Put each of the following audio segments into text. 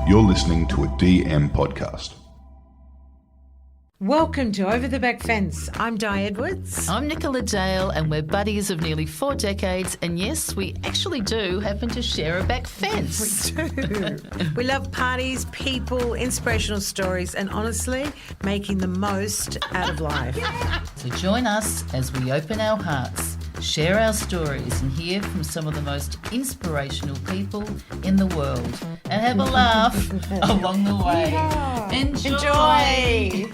You're listening to a DM podcast. Welcome to Over the Back Fence. I'm Di Edwards. I'm Nicola Dale, and we're buddies of nearly 4 decades. And yes, we actually do happen to share a back fence. We do. We love parties, people, inspirational stories, and honestly, making the most out of life. So join us as we open our hearts, share our stories, and hear from some of the most inspirational people in the world. And have a laugh along the way. Yeah. Enjoy.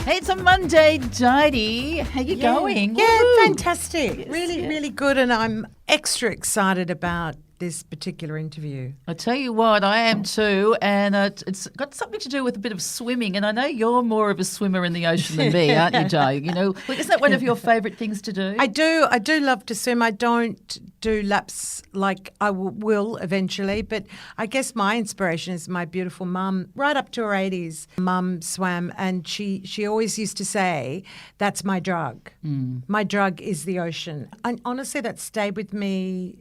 Hey, it's a Monday, Judie. How you going? Yeah, Woo-hoo. fantastic. Yes, Really good. And I'm extra excited about this particular interview. I tell you what, I am too, and it's got something to do with a bit of swimming. And I know you're more of a swimmer in the ocean than me, aren't you, Joe? You know, isn't that one of your favourite things to do? I do love to swim. I don't do laps like I will eventually, but I guess my inspiration is my beautiful mum. Right up to her 80s, mum swam, and she always used to say, "That's my drug. My drug is the ocean." And honestly, that stayed with me.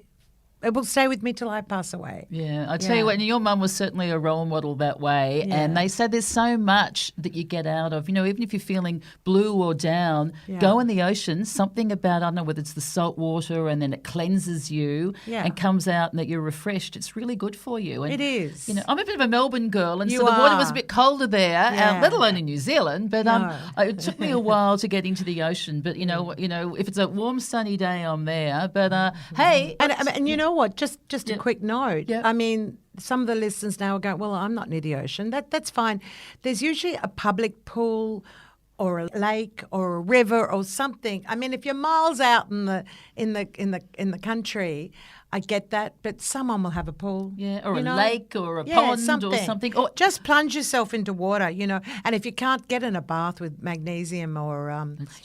It will stay with me till I pass away. Yeah, I tell you what, and your mum was certainly a role model that way. Yeah. And they say there's so much that you get out of, you know, even if you're feeling blue or down, go in the ocean. Something about, I don't know whether it's the salt water and then it cleanses you and comes out and that you're refreshed. It's really good for you. And, It is. You know, I'm a bit of a Melbourne girl, and You so the water are. was a bit colder there, let alone in New Zealand. But No. it took me a while to get into the ocean. But you know, if it's a warm, sunny day, I'm there. But hey, And you know what? Just a quick note. Yeah. I mean, some of the listeners now are going, "Well, I'm not near the ocean." That's fine. There's usually a public pool or a lake or a river or something. I mean, if you're miles out in the country, I get that, but someone will have a pool. Yeah, or you a know? lake or a pond something. or something. Or Just plunge yourself into water, you know. And if you can't get in a bath with magnesium or,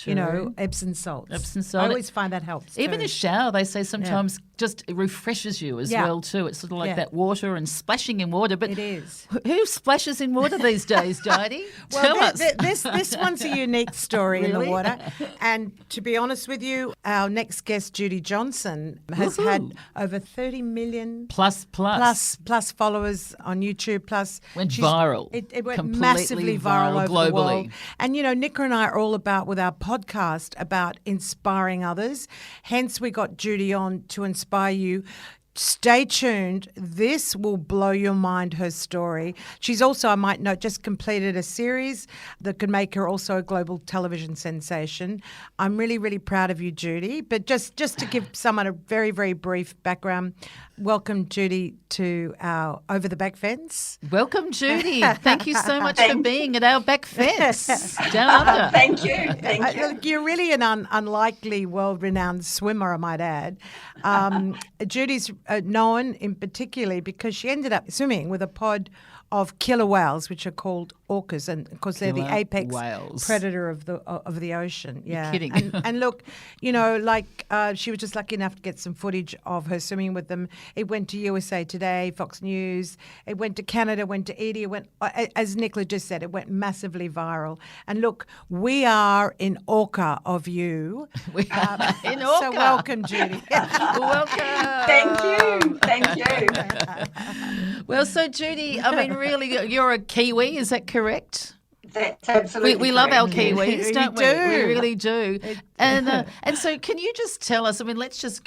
you know, true. Epsom salts. Epsom salt. I always find that helps even too. a shower, they say sometimes just it refreshes you as well too. It's sort of like that water and splashing in water. But It is. Who splashes in water these days, Jodie? Tell us. This one's a unique story in the Really? water. And to be honest with you, our next guest, Judie Johnson, has had over 30 million Plus. plus followers on YouTube. Plus Went viral. It went Completely massively viral over globally. the world. And you know, Nicola and I are all about with our podcast about inspiring others. Hence, we got Judie on to inspire you. Stay tuned. This will blow your mind, her story. She's also, I might note, just completed a series that could make her also a global television sensation. I'm really, really proud of you, Judie. But just to give someone a very, very brief background, welcome, Judie, to our Over the Back Fence. Welcome, Judy. Thank you so much for being at our back fence down under. Thank you. Thank you. Look, you're really an unlikely, world-renowned swimmer, I might add. Judie's known in particularly because she ended up swimming with a pod of killer whales, which are called orcas, and of course they're the Killer apex whales. predator of the ocean. Yeah, You're kidding. And look, you know, like she was just lucky enough to get some footage of her swimming with them. It went to USA Today, Fox News. It went to Canada. Went to Edie. It went, as Nicola just said, it went massively viral. And look, we are in Orca of you. We are in Orca. So welcome, Judie. Welcome. Thank you. Well, so Judy, I mean, really, you're a Kiwi, is that correct? That's absolutely We love our correct. Kiwis, don't we? do. We really do. And so, can you just tell us? I mean, let's just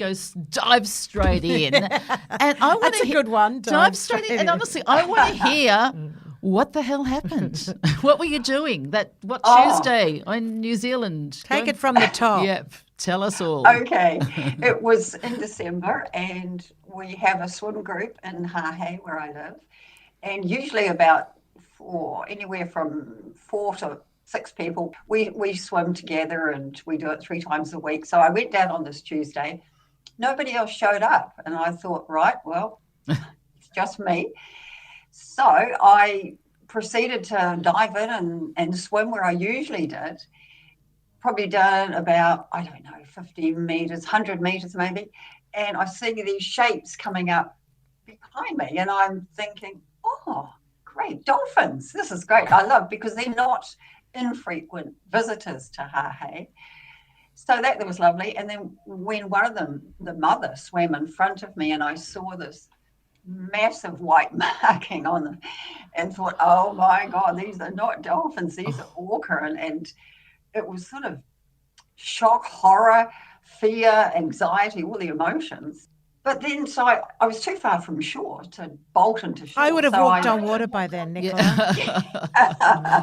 dive straight in. And I want That's a good one. Dive straight in. And honestly, I want to hear what the hell happened. What were you doing? Tuesday in New Zealand? Take it from the top. Yep. Tell us all. Okay. It was in December, and we have a swim group in Hahei where I live, and usually about anywhere from 4 to 6 people. We swim together, and we do it 3 times a week. So I went down on this Tuesday. Nobody else showed up, and I thought, right, well, it's just me. So I proceeded to dive in and swim where I usually did. Probably done about, 50 meters, 100 meters maybe. And I see these shapes coming up behind me, and I'm thinking, oh, great, dolphins. This is great. I love, because they're not infrequent visitors to Hahei. So that was lovely. And then when one of them, the mother, swam in front of me, and I saw this massive white marking on them, and thought, oh my God, these are not dolphins, these are orca. And it was sort of shock, horror, fear, anxiety, all the emotions. But then, so I was too far from shore to bolt into shore. I would have so walked on water by then, Nicola.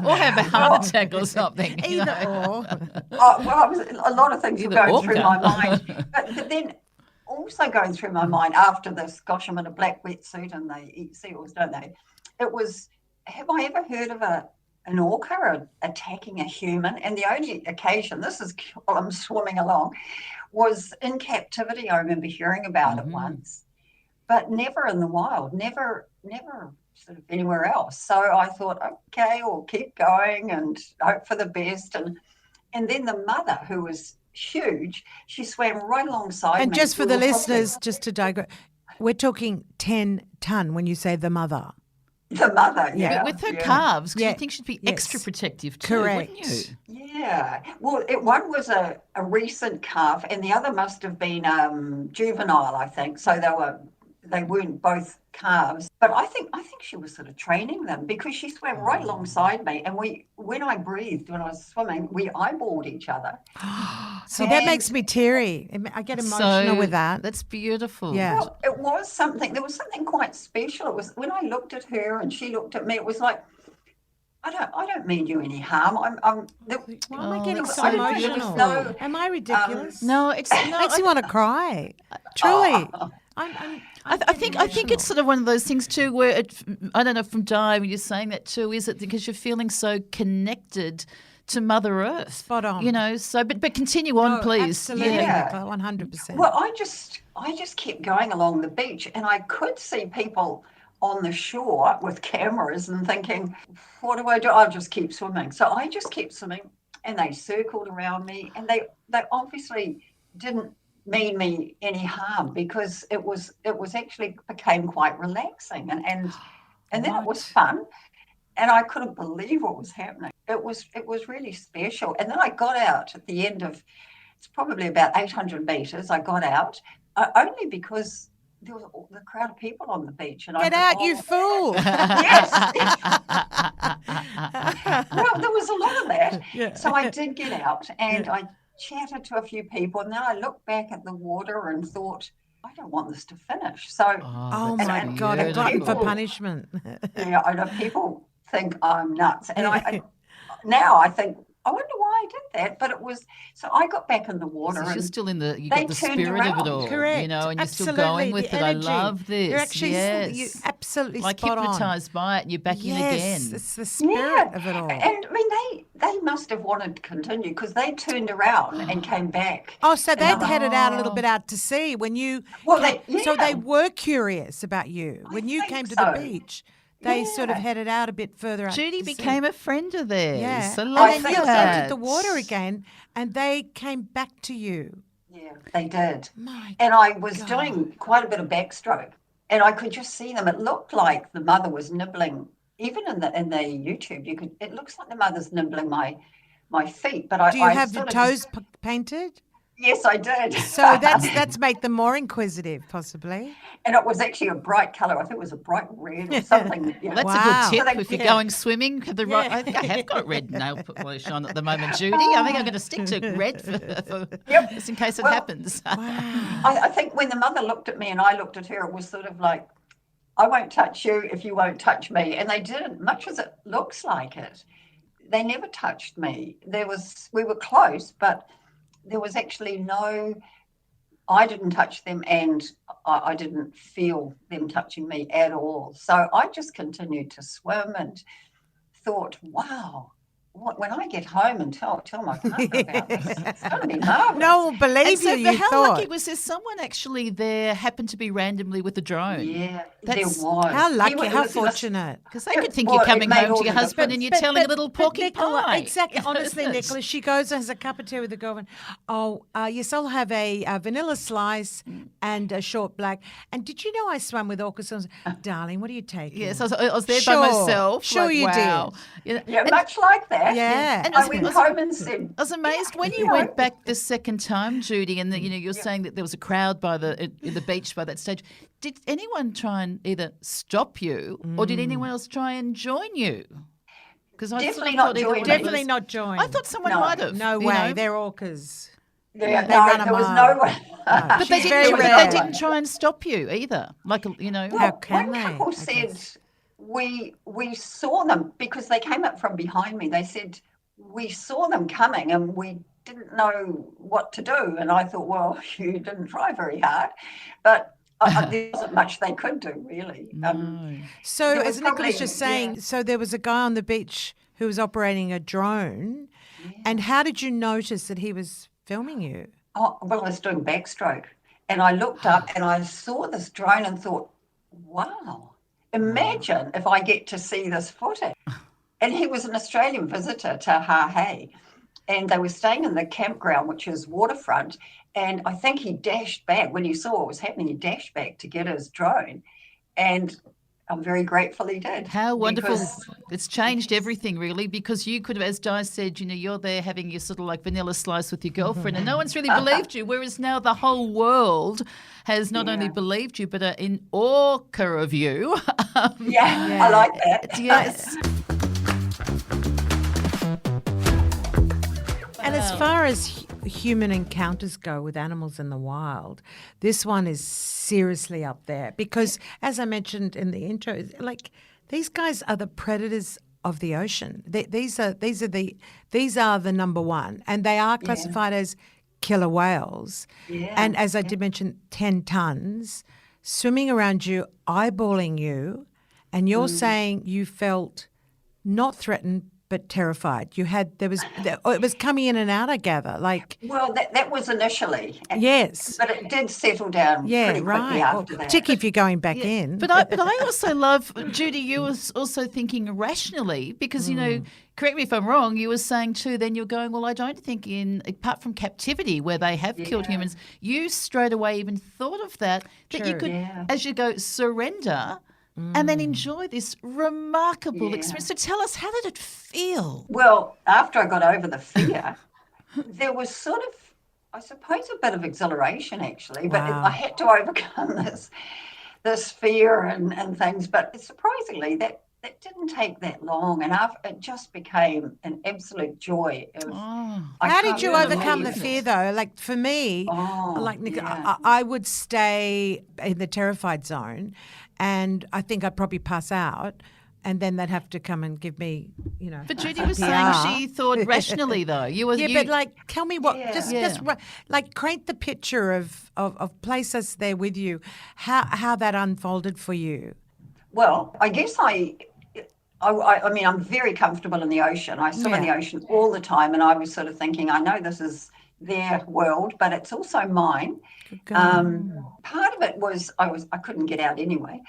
Or have a heart attack or something. Either or. A lot of things were going Orca. through my mind. But then also going through my mind after this, gosh, I'm in a black wetsuit and they eat seals, don't they? It was, have I ever heard of an orca attacking a human? And the only occasion, this is while I'm swimming along, was in captivity. I remember hearing about it once, but never in the wild, never sort of anywhere else. So I thought, okay, we'll keep going and hope for the best. And then the mother, who was huge, she swam right alongside me. And just for the listeners, just to digress, we're talking 10-ton when you say the mother. The mother, yeah. With her calves, do Yeah. you think she'd be extra protective too, Correct. wouldn't you? Yeah. Well, one was a recent calf, and the other must have been juvenile, I think. So they weren't both calves. But I think she was sort of training them, because she swam right alongside me, and when I breathed when I was swimming, we eyeballed each other. See, that makes me teary. I get emotional with that. That's beautiful. Yeah. Well, it was something. There was something quite special. It was when I looked at her and she looked at me. It was like, I don't mean you any harm. Why am I getting so I don't really emotional? know. Am I ridiculous? No, it's not. Makes me want to cry. Truly. I think it's sort of one of those things too where I don't know, from Di, when you're saying that too, is it because you're feeling so connected to Mother Earth? Spot on. You know, so but continue on, please. Absolutely, Yeah. Nicola, 100%. Well, I just kept going along the beach, and I could see people on the shore with cameras and thinking, what do I do? I'll just keep swimming. So I just kept swimming, and they circled around me, and they obviously didn't mean me any harm, because it was actually became quite relaxing, and then it was fun, and I couldn't believe what was happening. It was really special. And then I got out at the end of, it's probably about 800 meters. I got out only because there was the crowd of people on the beach, and Get out, you fool! Yes. Well, there was a lot of that. Yeah. So I did get out, and I chatted to a few people, and then I looked back at the water and thought, I don't want this to finish. So, Oh my God, a glutton for punishment. yeah, I know people think I'm nuts, and I now I think, I wonder why I did that, but it was, so I got back in the water. So you're and still you they got the turned spirit of it around. all, Correct. you know, and you're still Absolutely, going with the it. energy. I love this. You're actually you're absolutely like spot on. hypnotised by it, and you're back in again. Yes, it's the spirit of it all. And I mean, they must have wanted to continue, because they turned around and came back. Oh, so they'd Another- headed out a little bit out to sea when you. Well, So yeah. they were curious about you when you think came to so. the beach. They sort of Yeah. headed out a bit further out. Judy to sea. became a friend of theirs. Yeah, I and love then think you so. entered the water again, and they came back to you. Yeah, they did. My And I was God. doing quite a bit of backstroke, and I could just see them. It looked like the mother was nibbling. Even in the YouTube, it looks like the mother's nibbling my feet. But Do you have the toes painted? Yes, I did. So that's make them more inquisitive, possibly. And it was actually a bright colour. I think it was a bright red or something. Yeah. Well, that's Wow. a good tip So they- if you're yeah. going swimming. Have the right, Yeah. I think I have got red nail polish on at the moment, Judy. I think I'm going to stick to red for Yep. just in case it Well, happens. I think when the mother looked at me and I looked at her, it was sort of like, I won't touch you if you won't touch me. And they didn't, much as it looks like it. They never touched me. We were close, but there was actually I didn't touch them, and I didn't feel them touching me at all. So I just continued to swim and thought, wow, when I get home and tell my partner about this, it's going to be marvelous. No one will believe And so, you. but You how thought. lucky was there? Someone actually there happened to be randomly with a drone. Yeah, That's- there was. How He lucky, was- how it was in a- fortunate. Because they could think Well, you're it coming made home all to your the husband and you're telling a little porky Nicola, pie. exactly. Honestly, Isn't it? Nicola, she goes and has a cup of tea with the girlfriend. Oh, yes, I'll have a vanilla slice and a short black. And did you know I swam with orcas? I was, darling, what are you taking? Yes, I was there Sure. by myself. Sure like, you wow. did. You know, Yeah, and- much like that. back. Yeah. And I went home and said, I was amazed when you went back the second time, Judy, and you're saying that there was a crowd by the beach by that stage. Did anyone try and either stop you or did anyone else try and join you? Because I Definitely sort of not thought join. Definitely not join. I thought someone No. might have. No you way. know. They're orcas. Yeah, They run a there was mile. no one. But they She's didn't. very But rare. they didn't try and stop you either. Like How Well, can one they? couple I said guess. we saw them because they came up from behind me. They said we saw them coming and we didn't know what to do. And I thought, well, you didn't try very hard, but there wasn't much they could do really. So there was as Nicola's probably- just saying, so there was a guy on the beach who was operating a drone. And how did you notice that he was filming you? Oh, well, I was doing backstroke and I looked up and I saw this drone and thought, wow, imagine if I get to see this footage. And he was an Australian visitor to Hahei and they were staying in the campground, which is waterfront. And I think he dashed back when he saw what was happening. He dashed back to get his drone. And I'm very grateful he did. How wonderful. because- It's changed everything, really, because you could have, as Di said, you're there having your sort of like vanilla slice with your girlfriend and no one's really believed you, whereas now the whole world has not only believed you but are in orca of you. Yeah, I like that. Yes. And as far as human encounters go with animals in the wild, this one is seriously up there because, as I mentioned in the intro, like these guys are the predators of the ocean. These are the number one, and they are classified as killer whales. Yeah. And as I did mention, 10 tons swimming around you, eyeballing you, and you're saying you felt not threatened but terrified. It was coming in and out, I gather. Like Well, that was initially. yes, But it did settle down pretty quickly after that. particularly if you're going back in. But I also love, Judy, you were also thinking rationally because, correct me if I'm wrong, you were saying too, then you're going, well, I don't think apart from captivity where they have killed humans, you straight away even thought of that you could, as you go, surrender and then enjoy this remarkable experience. So tell us, how did it feel? Well, after I got over the fear, there was sort of, I suppose, a bit of exhilaration actually, but I had to overcome this fear and things. But surprisingly, that didn't take that long, and it just became an absolute joy. How did you overcome the fear, though? Like for me, like Nicola, I would stay in the terrified zone, and I think I'd probably pass out. And then they'd have to come and give me, But Judy was saying she thought rationally, though. But like, tell me what, just like, create the picture of place us there with you, how that unfolded for you. Well, I guess I mean, I'm very comfortable in the ocean. I swim in the ocean all the time, and I was sort of thinking, I know this is their world, but it's also mine. Part of it was I couldn't get out anyway.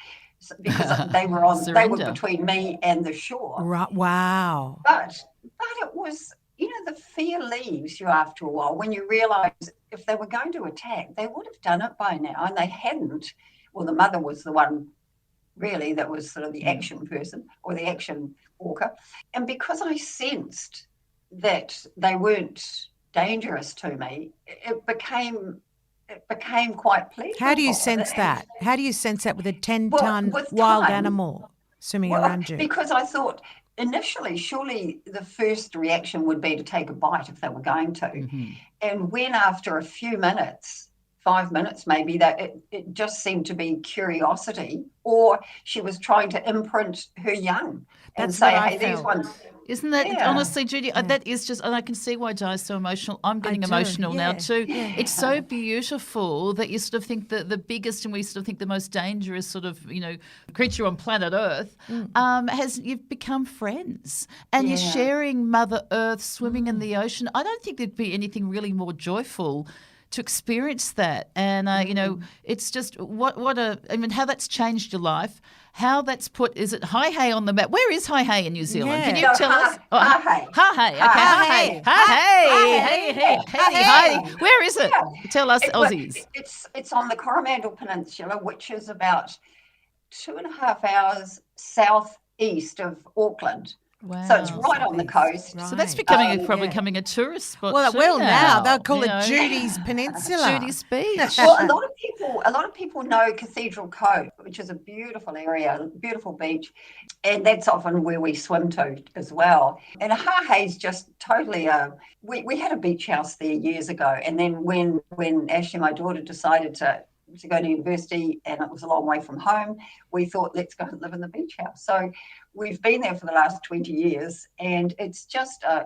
Because they were between me and the shore. Right. Wow. But it was, the fear leaves you after a while when you realise if they were going to attack, they would have done it by now, and they hadn't. Well, the mother was the one really that was sort of the action person or the action orca, and because I sensed that they weren't dangerous to me, it became quite pleasurable. How do you sense that? How do you sense that with a 10-ton wild animal swimming around you? Because I thought initially, surely the first reaction would be to take a bite if they were going to. Mm-hmm. And when after a few minutes, 5 minutes maybe, that it just seemed to be curiosity, or she was trying to imprint her young and say, hey, these ones. Isn't that, honestly, Judy, that is just, and I can see why Di's so emotional. I'm getting emotional now too. Yeah. It's so beautiful that you sort of think that the biggest, and we sort of think the most dangerous sort of, creature on planet Earth, you've become friends. And you're sharing Mother Earth, swimming in the ocean. I don't think there'd be anything really more joyful to experience that. And, it's just how that's changed your life. How that's put, is it Hahei on the map? Where is Hahei in New Zealand? Can you tell us? Hahei. Hahei, okay. Hahei. Where is it? Tell us, Aussies. It's on the Coromandel Peninsula, which is about 2.5 hours southeast of Auckland. Wow. So it's right on the coast. So that's Right. becoming becoming a tourist spot. Well, it too will now. They'll call you it know. Judie's Peninsula. Judy's Beach. Well, a lot of people know Cathedral Cove, which is a beautiful area, beautiful beach, and that's often where we swim to as well. And Hahei's just totally we had a beach house there years ago, and then when Ashley, my daughter, decided to go to university and it was a long way from home, we thought, let's go and live in the beach house. So we've been there for the last 20 years, and it's just a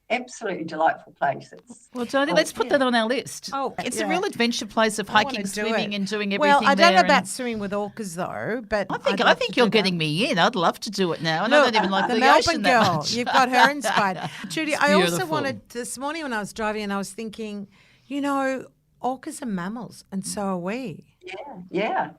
absolutely delightful place. Well, Jodie, let's put that on our list. Oh, it's yeah. a real adventure place of I wanna hiking, do swimming, it. and doing everything. Well, I don't know there, about and swimming with orcas though, but I think you're getting me in. I'd love to do it now, and I don't even like the the Melbourne ocean that girl. much. You've got her inspired. Judy, I also beautiful. wanted this morning when I was driving, and I was thinking, orcas are mammals, and so are we. Yeah,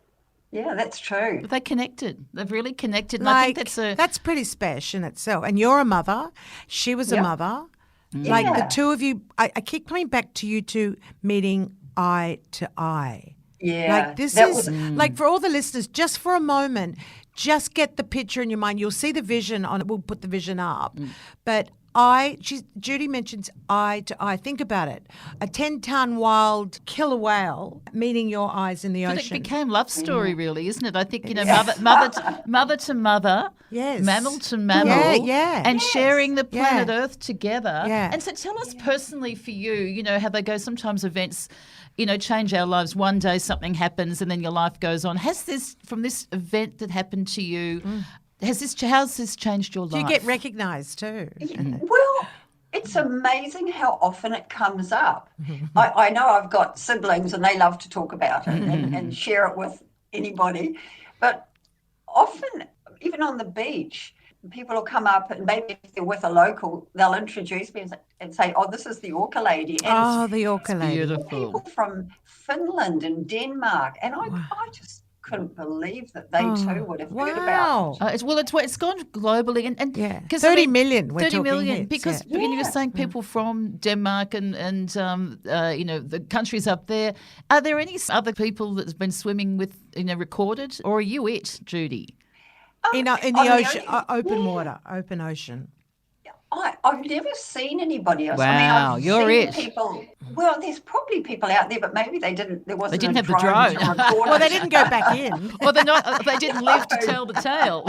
that's true. But they connected. They've really connected, and I think That's pretty special in itself. And you're a mother. She was a Yep. mother. Yeah. Like the two of you, I keep coming back to you two meeting eye to eye. Yeah, Like this that is like for all the listeners, just for a moment, just get the picture in your mind. You'll see the vision on it. We'll put the vision up. But Judy mentions eye to eye. Think about it. A 10-ton wild killer whale meeting your eyes in the But ocean. it became love story, really, isn't it? I think mother to mother, Yes. mammal to mammal, Yeah. and sharing the planet Yeah. Earth together. Yeah. And so, tell us personally for you, how they go. Sometimes events, change our lives. One day something happens, and then your life goes on. Has this from this event that happened to you? How's this changed your Do life? you get recognised too? Well, it's amazing how often it comes up. I know I've got siblings and they love to talk about it and share it with anybody. But often, even on the beach, people will come up and maybe if they're with a local, they'll introduce me and say, oh, this is the Orca lady. And The orca lady. beautiful. people from Finland and Denmark. And I just couldn't believe that they too would have heard about it. It's gone globally, and Yeah. 'cause, 30 million, we're 30 talking million, hits, because yeah. you were saying people from Denmark and the countries up there. Are there any other people that's been swimming with recorded, or are you it, Judy? In the On the ocean, ocean, open water, open ocean. I've never seen anybody else. Wow, I've you're seen it. people. Well, there's probably people out there, but maybe they didn't. There wasn't. They didn't a have the drone. to record Well, they it. didn't go back in. Well, they're not. They didn't live to tell the tale.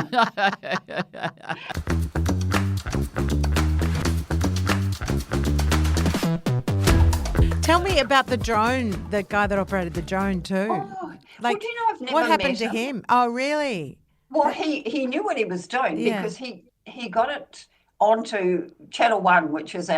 Tell me about the drone, the guy that operated the drone too. Oh, well, do you know, I've never what happened met to him. him? Oh, really? Well, he knew what he was doing Yeah. because he got it onto Channel One, which is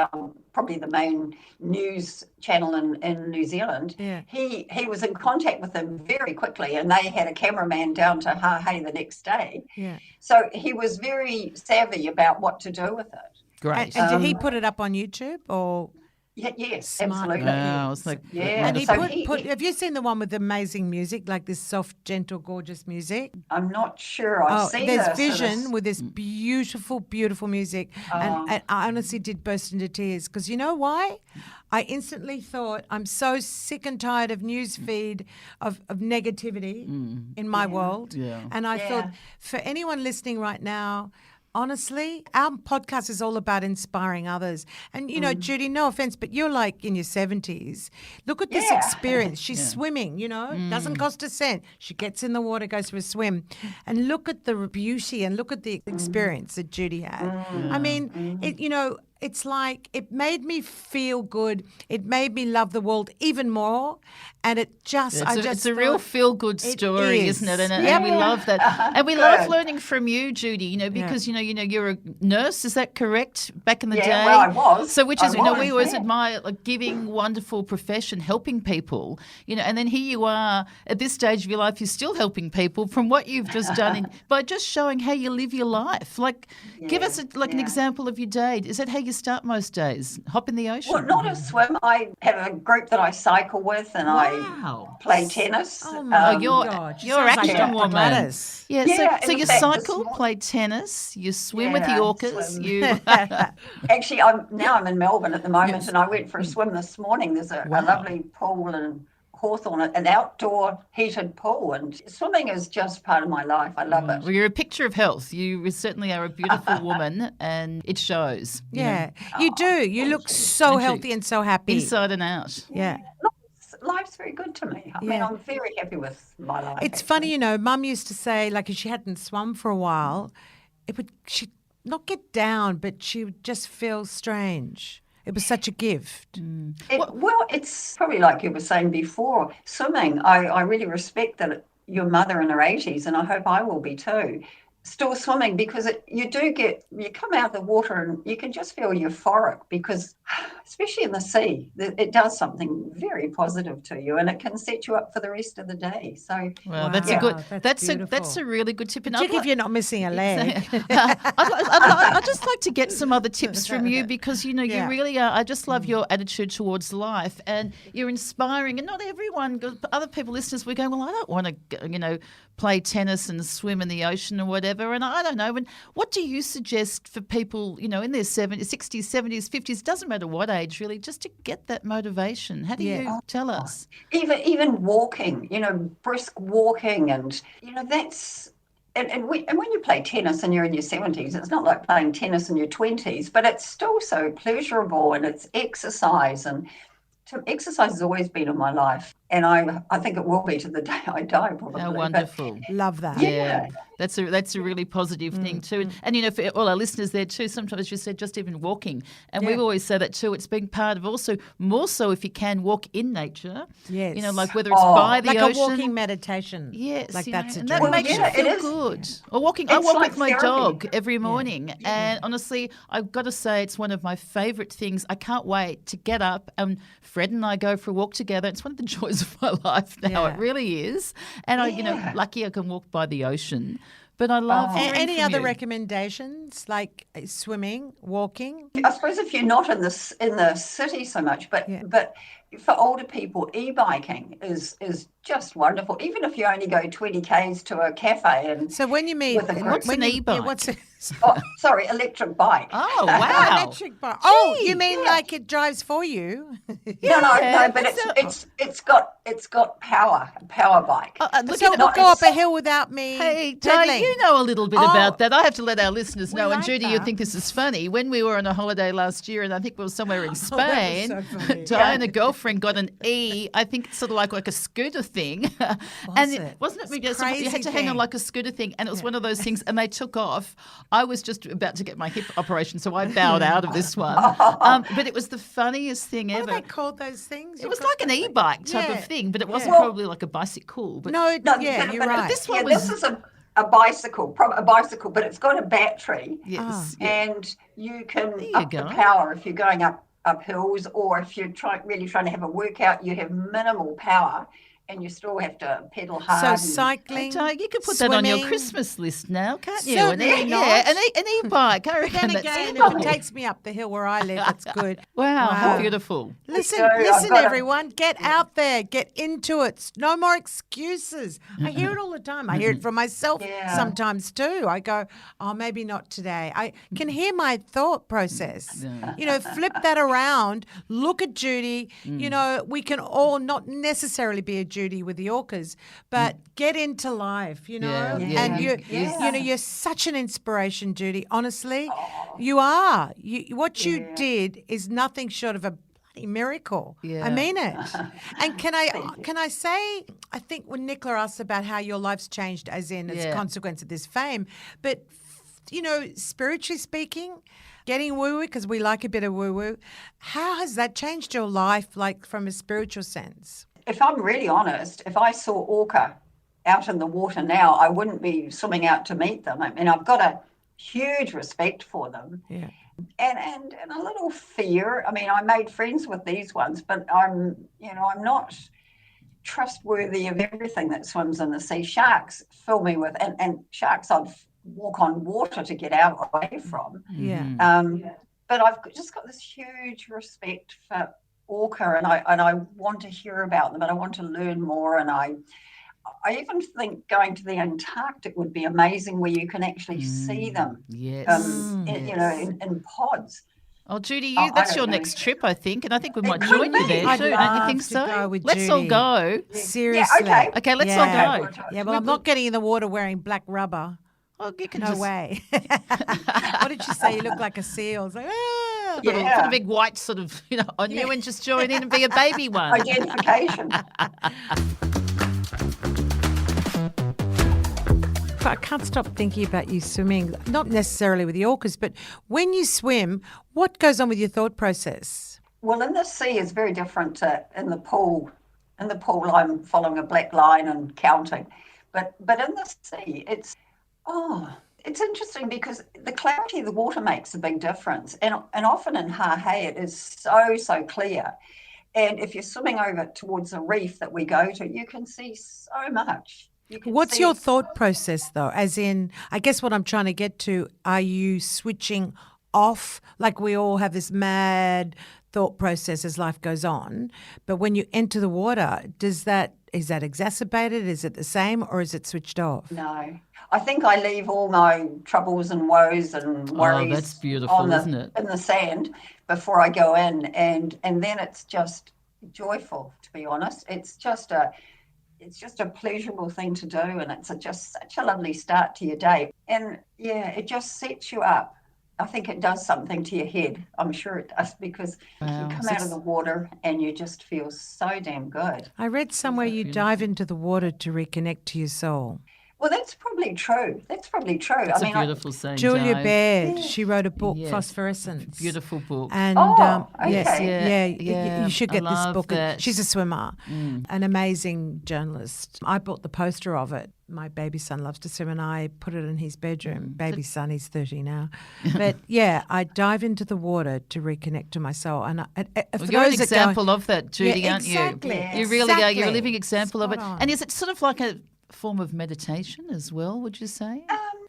probably the main news channel in New Zealand. Yeah. He was in contact with them very quickly, and they had a cameraman down to Hahei the next day. Yeah. So he was very savvy about what to do with it. Great. And did he put it up on YouTube or? Yeah, yes, Smart. absolutely. Wow, it's like Yeah. And he wonderful. put. Have you seen the one with amazing music, like this soft, gentle, gorgeous music? I'm not sure. I've seen there's this, Vision with this beautiful, beautiful music, and I honestly did burst into tears because you know why? I instantly thought I'm so sick and tired of news feed of negativity in my world, and I thought for anyone listening right now. Honestly, our podcast is all about inspiring others. And, Judy, no offense, but you're like in your 70s. Look at this experience. She's swimming, doesn't cost a cent. She gets in the water, goes for a swim. And look at the beauty and look at the experience that Judy had. I mean, it's like it made me feel good. It made me love the world even more. And it just, it's a real feel-good story, is. isn't it? And, Yep. and we love that. And we love learning from you, Judy, because, you're a nurse, is that correct? Back in the day? well, I was. So which is, I was, we always yeah. admire a giving, wonderful profession, helping people, and then here you are at this stage of your life, you're still helping people from what you've just done by just showing how you live your life. Like, give us an example of your day. Is that how you start most days? Hop in the ocean? Well, not a swim. I have a group that I cycle with, and I play tennis. Oh my you're God, she you're sounds like action Dr. woman. Gladys. Yeah, Yeah, so in you fact, cycle, this play tennis, you swim with the Yeah, orcas. swim. You Actually, I'm in Melbourne at the moment, and I went for a swim this morning. There's a lovely pool and Hawthorne, an outdoor heated pool, and swimming is just part of my life. I love it. Well, you're a picture of health. You certainly are a beautiful woman, and it shows. Yeah, you do. You look so healthy and so happy. Inside and out. Yeah. Life's very good to me. I mean, I'm very happy with my life. It's funny, Mum used to say, like, if she hadn't swum for a while, she'd not get down, but she would just feel strange. It was such a gift. Well, it's probably like you were saying before, swimming. I really respect that your mother in her 80s, and I hope I will be too, still swimming, because you come out of the water and you can just feel euphoric, because especially in the sea, it does something very positive to you, and it can set you up for the rest of the day. So, well, that's a really good tip. And if you're not missing a leg. I'd just like to get some other tips from you, because you really are. I just love your attitude towards life, and you're inspiring. And not everyone, other people, listeners, we're going, well, I don't want to, play tennis and swim in the ocean or whatever. And I don't know. And what do you suggest for people, in their 70s, 60s, 70s, 50s, doesn't matter what age really, just to get that motivation? How do you tell us? Even walking, brisk walking, and, that's... And when you play tennis and you're in your 70s, it's not like playing tennis in your 20s, but it's still so pleasurable, and it's exercise. And exercise has always been in my life, and I think it will be to the day I die, probably. How wonderful. Love that. Yeah. That's a really positive thing too. And for all our listeners there too, sometimes you said just even walking. And we always say that too. It's being part of also, more so if you can, walk in nature. Yes. Like whether it's by the ocean. Like a walking meditation. Yes. Like that's a and dream. that makes you feel good. Or walking. I walk with my therapy. dog every morning. Yeah. And honestly, I've got to say it's one of my favourite things. I can't wait to get up, and Fred and I go for a walk together. It's one of the joys of my life now. It really is. And lucky I can walk by the ocean. But I love any other recommendations, like swimming, walking? I suppose if you're not in the city so much, but for older people, e-biking is just wonderful. Even if you only go 20 k's to a cafe. And so when you mean what's an e-bike? Electric bike. Oh wow, electric bike. Oh, you mean like it drives for you? No, but it's got power, a power bike. So it'll go up a hill without me. Hey, Di, you know a little bit about that. I have to let our listeners know. We And like Judie, that. you think this is funny. When we were on a holiday last year, and I think we were somewhere in Spain, so funny. Di and a girlfriend got an I think it's sort of like a scooter thing. Wasn't it? You had to hang on like a scooter thing, and it was one of those things, and they took off. I was just about to get my hip operation, so I bowed out of this one. But it was the funniest thing ever. What are they called, those things? It was like an e-bike type of thing, but it wasn't probably like a bicycle. But you're right. But this one this is a bicycle, but it's got a battery. Yes. And you can up the power if you're going up hills, or if you're really trying to have a workout, you have minimal power. And you still have to pedal hard. So cycling, you could put swimming. that on your Christmas list now, can't you? Certainly not. An e-bike. I reckon Then again, if it takes me up the hill where I live, it's good. Wow, how beautiful. Listen, everyone. Get out there. Get into it. No more excuses. I hear it all the time. I hear it from myself sometimes too. I go, maybe not today. I can hear my thought process. Flip that around. Look at Judie. We can all not necessarily be a Judie with the Orcas, but get into life, and you're such an inspiration, Judie. Honestly, you are. What you did is nothing short of a bloody miracle. I mean it. And can I say, I think when Nicola asked about how your life's changed as a consequence of this fame, but spiritually speaking, getting woo-woo, because we like a bit of woo-woo, how has that changed your life, like from a spiritual sense? If I'm really honest, if I saw orca out in the water now, I wouldn't be swimming out to meet them. I mean, I've got a huge respect for them. Yeah. And a little fear. I mean, I made friends with these ones, but I'm not trustworthy of everything that swims in the sea. Sharks fill me with, and sharks I'd walk on water to get out away from. Yeah. But I've just got this huge respect for orca, and I want to hear about them, and I want to learn more. And I even think going to the Antarctic would be amazing, where you can actually see them. Yes. In pods. Oh, Judie, I that's don't your know. next trip, I think, and I think we might could join you be. there I'd too. Don't you love think to so? go with Let's all Judie. go. Seriously. Yeah, okay. Okay, let's all Yeah. go. Yeah, well, I'm not getting in the water wearing black rubber. Well, you can No just way. What did you say? You look like a seal. It's like, ah. put a big white sort of, on you and just join in and be a baby one. Identification. I can't stop thinking about you swimming, not necessarily with the orcas, but when you swim, what goes on with your thought process? Well, in the sea is very different to in the pool. In the pool, I'm following a black line and counting. But in the sea, it's interesting because the clarity of the water makes a big difference. And often in Hahei, it is so clear. And if you're swimming over towards a reef that we go to, you can see so much. What's your thought process, though? As in, I guess what I'm trying to get to, are you switching off? Like we all have this mad thought process as life goes on. But when you enter the water, is that exacerbated? Is it the same or is it switched off? No. I think I leave all my troubles and woes and worries that's beautiful, isn't it? in the sand before I go in. And then it's just joyful, to be honest. It's just a pleasurable thing to do, and it's just such a lovely start to your day. And yeah, it just sets you up. I think it does something to your head. I'm sure it does, because you come out of the water and you just feel so damn good. I read somewhere you dive into the water to reconnect to your soul. Well, that's probably true. It's a beautiful saying. Julia Baird, she wrote a book, Phosphorescence. Beautiful book. And okay. you should get this book. That. She's a swimmer, an amazing journalist. I bought the poster of it. My baby son loves to swim, and I put it in his bedroom. Baby son, he's 30 now. But yeah, I dive into the water to reconnect to my soul. And you're an example of that, Judie, aren't exactly. you? Yeah. You really are. You're a Exactly. living example of it. Spot on. And is it sort of like a form of meditation as well, would you say?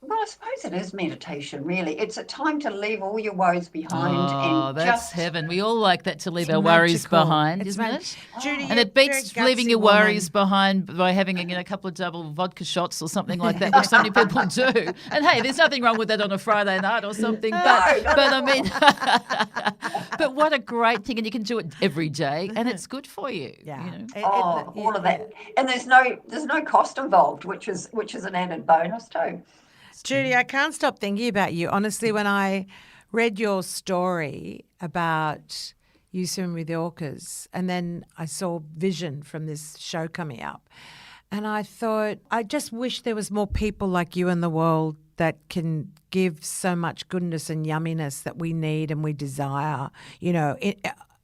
Well, I suppose it is meditation, really. It's a time to leave all your woes behind. Oh, and that's just heaven. We all like that, to leave our magical. worries behind, It's isn't mag- it? Judy, And it you're a beats very leaving gutsy your woman. worries behind by having a couple of double vodka shots or something like that, which so many people do. And hey, there's nothing wrong with that on a Friday night or something. But I mean, but what a great thing, and you can do it every day, and it's good for you. Yeah. all of that. And there's no cost involved, which is an added bonus too. Judy, I can't stop thinking about you. Honestly, when I read your story about you swimming with the orcas, and then I saw Vision from this show coming up, and I thought, I just wish there was more people like you in the world that can give so much goodness and yumminess that we need and we desire.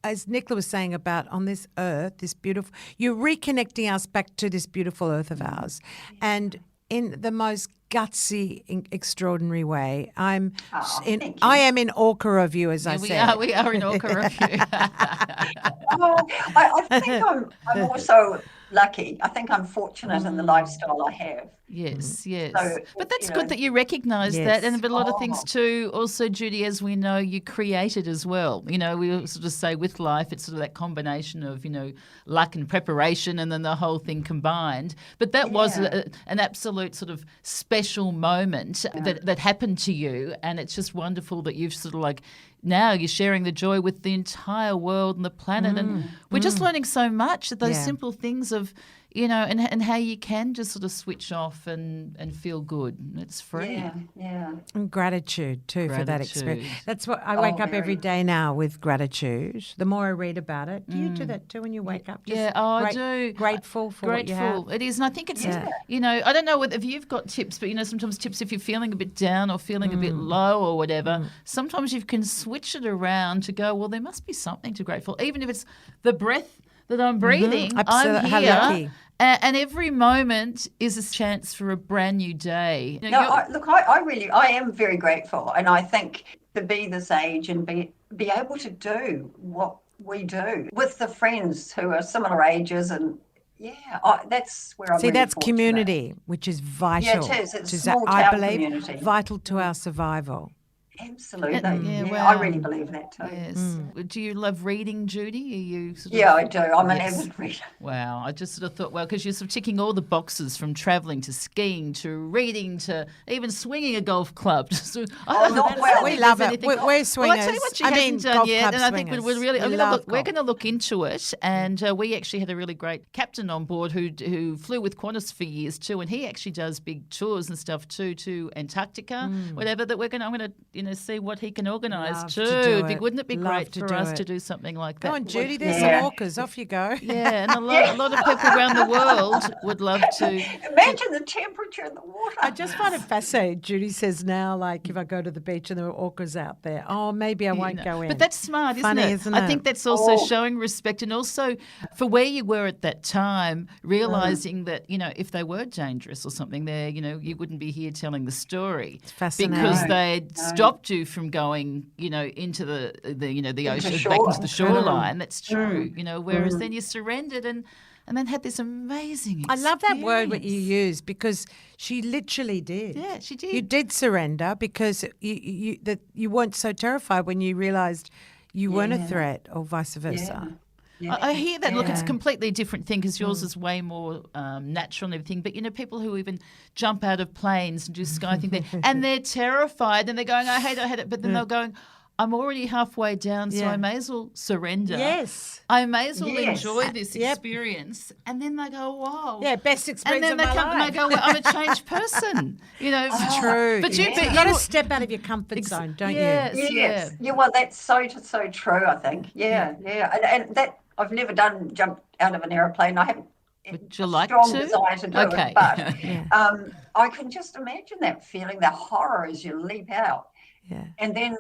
As Nicola was saying about on this earth, this beautiful, you're reconnecting us back to this beautiful earth of ours. And in the most gutsy, extraordinary way. I am in orca of you, as I said. We are in orca of you. I think I'm also lucky. I think I'm fortunate in the lifestyle I have. Yes, yes. So, but that's good that you recognise that. And but a lot of things too, also, Judie, as we know, you created as well. We sort of say with life, it's sort of that combination of, luck and preparation and then the whole thing combined. But that was an absolute sort of special moment that happened to you. And it's just wonderful that you've sort of like, now you're sharing the joy with the entire world and the planet. And we're just learning so much of those simple things of, and how you can just sort of switch off and feel good. It's free. Yeah. And gratitude too for that experience. That's what I wake up every day now with gratitude. The more I read about it, do you do that too when you wake up? Just I do. Grateful for what you have. It is, and I think it's, I don't know if you've got tips, but sometimes tips if you're feeling a bit down or feeling a bit low or whatever. Sometimes you can switch it around to go, well, there must be something to grateful, even if it's the breath that I'm breathing. I'm here. And every moment is a chance for a brand new day. I am very grateful. And I think to be this age and be able to do what we do with the friends who are similar ages, and that's where I'm really that's fortunate. Community, which is vital. Yeah, it is. It's a small town community. Vital to our survival. Absolutely. Yeah, Yeah, wow. I really believe that too. Yes. Do you love reading, Judy? Are you sort Yeah, of... I do. I'm an Yes. avid reader. Wow. I just sort of thought, well, because you're sort of ticking all the boxes from travelling to skiing to reading to even swinging a golf club. So I don't not know well. We if love there's it. anything- We're swingers. Well, I tell you what she I hasn't mean, done golf yet, club and I think swingers. we're really We love we're golf. going to look into it. And we actually had a really great captain on board who flew with Qantas for years too, and he actually does big tours and stuff too to Antarctica, whatever. That I'm going to see what he can organise Love too. to do it. Wouldn't it be Love great to for do us it. to do something like that? Go on, Judy. There's Yeah. some orcas. Off you go. Yeah, and a lot of people around the world would love to. Imagine the temperature in the water. I just find it fascinating. Judy says now, like, if I go to the beach and there are orcas out there, oh, maybe I won't go in. But that's smart, isn't Funny, it? isn't I it? think that's also showing respect, and also for where you were at that time, realising that, if they were dangerous or something there, you wouldn't be here telling the story. It's fascinating. Because they'd stopped you from going, into the ocean, shore. back into the shoreline. That's true, whereas then you surrendered and then had this amazing I experience. love that word what you use because she literally did. Yeah, she did. You did surrender because you weren't so terrified when you realised you weren't a threat, or vice versa. Yeah. I hear that. Look, it's a completely different thing because yours is way more natural and everything. But, people who even jump out of planes and do sky thing there, and they're terrified and they're going, I hate it. But then they're going, I'm already halfway down, so I may as well surrender. Yes. I may as well Yes. enjoy this Yep. experience. And then they go, wow. Yeah, best experience And then of they my come life. and they go, well, I'm a changed person. It's true. But you've got to step out of your comfort zone, don't yes, you? Yes. Yeah, well, that's so true, I think. Yeah. And that, I've never jumped out of an aeroplane. I haven't. Would you like strong to? desire to do Okay. it, but I can just imagine that feeling, the horror as you leap out. Yeah. And then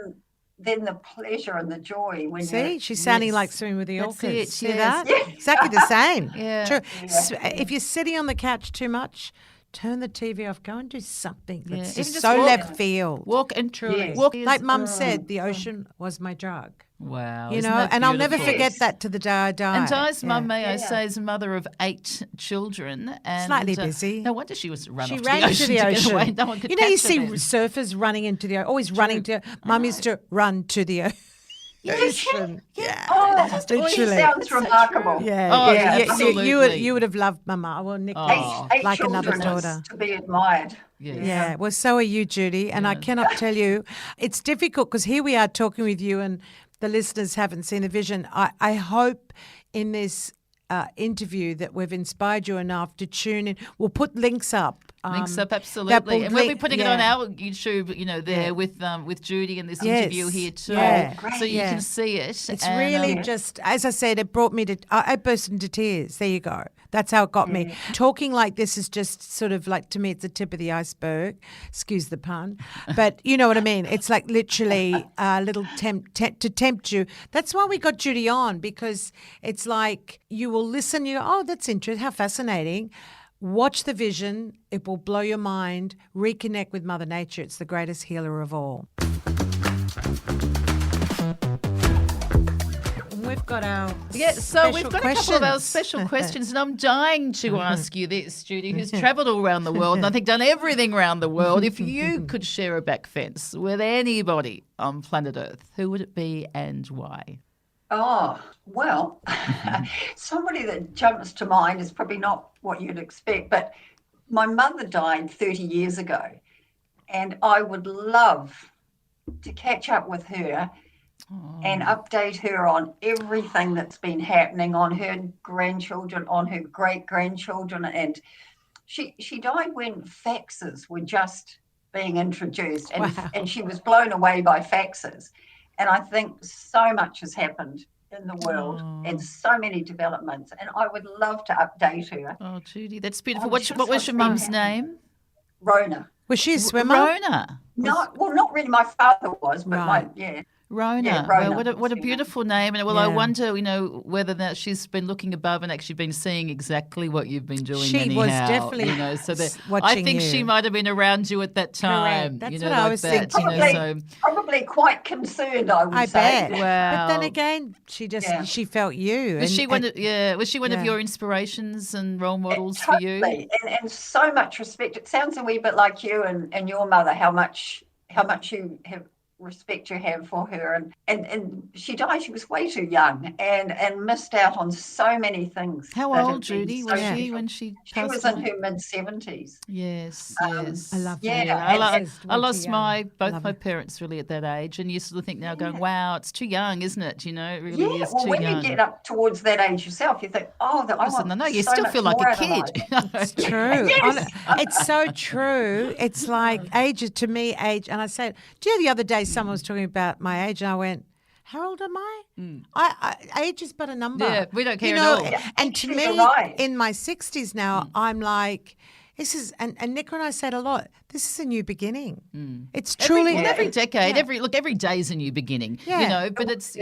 the pleasure and the joy when See, she's sounding like swimming with the That's orcas. it, See yes. that? Exactly the same. Yeah. True. If you're sitting on the couch too much, turn the TV off. Go and do something that's Even just just so walk. left field. Walk and Yes. walk. Like Mum said, the ocean was my drug. Wow. You isn't know, that and I'll never beautiful? forget that to the day I die. And Di's mum, Yeah. may I say, is a mother of 8 children. And, Slightly busy. No wonder she was run She off ran to the into ocean the to get ocean. away. No one could You catch see her then. surfers running into the always running to. Mum used to run to the ocean. Yeah. Oh, that Literally. sounds remarkable. Yeah, Oh, yeah, yeah, you would have loved Mama. Well, Nicola, Oh. Eight like another children is daughter. to be admired. Yes. Yeah, well, so are you, Judy. And I cannot tell you, it's difficult because here we are talking with you and the listeners haven't seen the vision. I hope in this interview that we've inspired you enough to tune in. We'll put links up. Links up, that absolutely. will And we'll be link- putting it yeah. on our YouTube, there with Judy and this interview here too. Yeah. So you Yeah. can see it. It's And, really just, as I said, it brought me to, I burst into tears. There you go. That's how it got me. Talking like this is just sort of like, to me, it's the tip of the iceberg. Excuse the pun. But you know what I mean? It's like literally a little to tempt you. That's why we got Judy on, because it's like you will listen, you go, oh, that's interesting, how fascinating. Watch the vision. It will blow your mind. Reconnect with Mother Nature. It's the greatest healer of all. We've got our so we've got a couple of our questions. special questions, and I'm dying to ask you this, Judy, who's travelled all around the world and I think done everything around the world. If you could share a back fence with anybody on planet Earth, who would it be and why? Oh, well, somebody that jumps to mind is probably not what you'd expect, but my mother died 30 years ago, and I would love to catch up with her and update her on everything that's been happening, on her grandchildren, on her great-grandchildren. And she died when faxes were just being introduced, and she was blown away by faxes. And I think so much has happened in the world and so many developments. And I would love to update her. Oh, Judy, that's beautiful. Oh, What just was what's your been mum's happening. name? Rona. Was she a swimmer? Rona. Not really. My father was, but Right. Rona. Yeah, Well, Rona. what a beautiful name. And I Yeah. wonder, whether that she's been looking above and actually been seeing exactly what you've been doing. She anyhow, was definitely so that I watching think you. she might have been around you at that time. That's what I was that, thinking. Probably quite concerned, I would I say. bet. Wow. But then again, she felt you. Was she one? Was she one Yeah. of your inspirations and role models for you? Totally. And so much respect. It sounds a wee bit like you and your mother, how much you have respect you have for her. And she died, she was way too young and missed out on so many things. How old, Judie, was she when she passed? She was in her mid-70s. Yes. I love that. Yeah, I lost both my parents really at that age, and you sort of think now going, wow, it's too young, isn't it? You know, it really is too when young. You get up towards that age yourself, you think, you still feel like a kid. It's true. It's so true. It's like age, and I said, the other day someone was talking about my age, and I went, how old am I? Age is but a number. Yeah, we don't care at all. And to me, in my 60s now, I'm like, this is, and Nicola and I said a lot, this is a new beginning. It's truly every decade, every day is a new beginning. Yeah. You know, but it's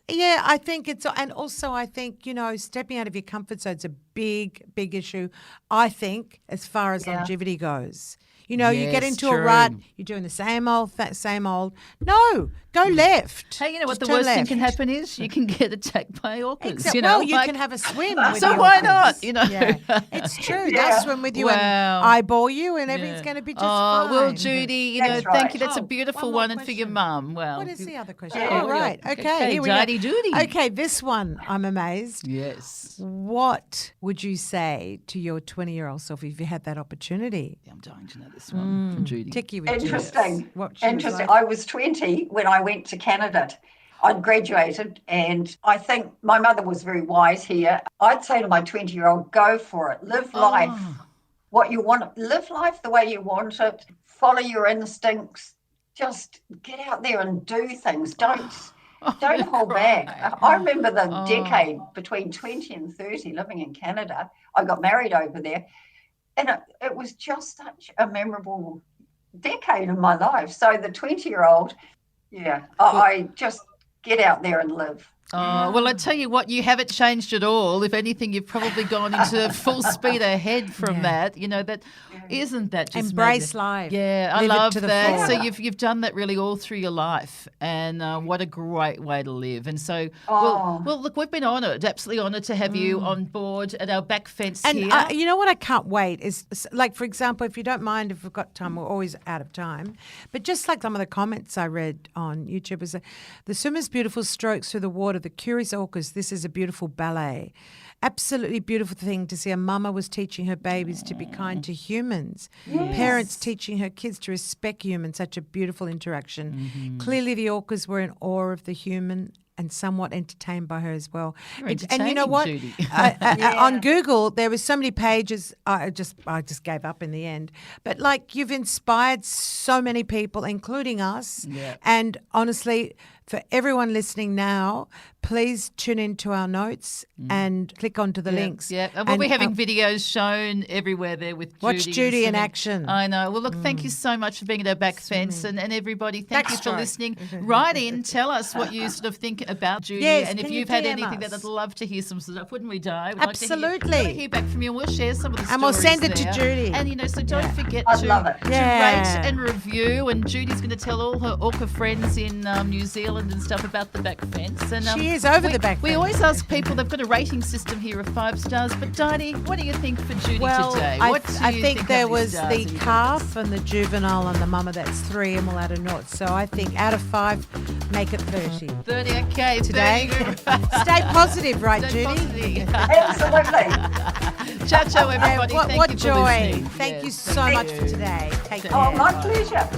Yeah, I think it's, and also I think, stepping out of your comfort zone is a big issue, I think, as far as longevity goes. You get into a rut, you're doing the same old. No, go left. Hey, you know what the worst thing can happen is you can get attacked by orcas. You can have a swim with so the why orcas. not? You know, it's true. They'll swim with you and eyeball you, and everything's going to be just fine. Well, Judy, thank you. That's a beautiful one, and for your mum. Well, what is the other question? Right. Okay. Here we go. Judy. Okay, this one, I'm amazed. Yes. What would you say to your 20-year-old self if you had that opportunity? I'm dying to know this one from Judy. Interesting. I was 20 when I went to Canada. I'd graduated, and I think my mother was very wise here. I'd say to my 20-year-old, go for it. Live life what you want. Live life the way you want it. Follow your instincts. Just get out there and do things. Don't hold back. I remember the decade between 20 and 30 living in Canada. I got married over there, and it was just such a memorable decade of my life. So the 20-year-old, I just get out there and live. Oh, well, I tell you what, you haven't changed at all. If anything, you've probably gone into full speed ahead from that. You know, isn't that just embrace life? Yeah, I love that. So you've done that really all through your life, and what a great way to live. And so, well, look, we've been honoured, absolutely honoured to have you on board at our back fence here. And you know what I can't wait is, like, for example, if you don't mind, if we've got time, we're always out of time, but just like some of the comments I read on YouTube was, the swimmer's beautiful strokes through the water, the curious orcas, this is a beautiful ballet. Absolutely beautiful thing to see. A mama was teaching her babies to be kind to humans. Yes. Parents teaching her kids to respect humans. Such a beautiful interaction. Mm-hmm. Clearly the orcas were in awe of the human and somewhat entertained by her as well. And you know what? On Google, there were so many pages. I just gave up in the end. But like, you've inspired so many people, including us. Yeah. And honestly, for everyone listening now, please tune into our notes and click onto the links. Yeah, and we'll be having videos shown everywhere there with Judy. Watch Judy in action. I know. Well, look, thank you so much for being at our back fence, and everybody, thank you for listening. Write in, tell us what you sort of think about Judy, and if you've had anything that I'd love to hear some stuff, wouldn't we, Di? Absolutely. Like to hear back from you, and we'll share some of the stories. And we'll send it to Judy. And, so don't forget to rate and review, and Judy's going to tell all her orca friends in New Zealand and stuff about the back fence. And she is over the back fence. We always ask people, they've got a rating system here of 5 stars, but Diney, what do you think for Judy today? I think there was the calf and the juvenile and the mama, that's 3, and we'll add a naught. So I think out of 5, make it 30. 30, okay. Today. 30. Stay positive, right, Judy? Absolutely. Ciao, everybody. What joy. For listening. Thank you so much for today. Take care. Oh, my pleasure.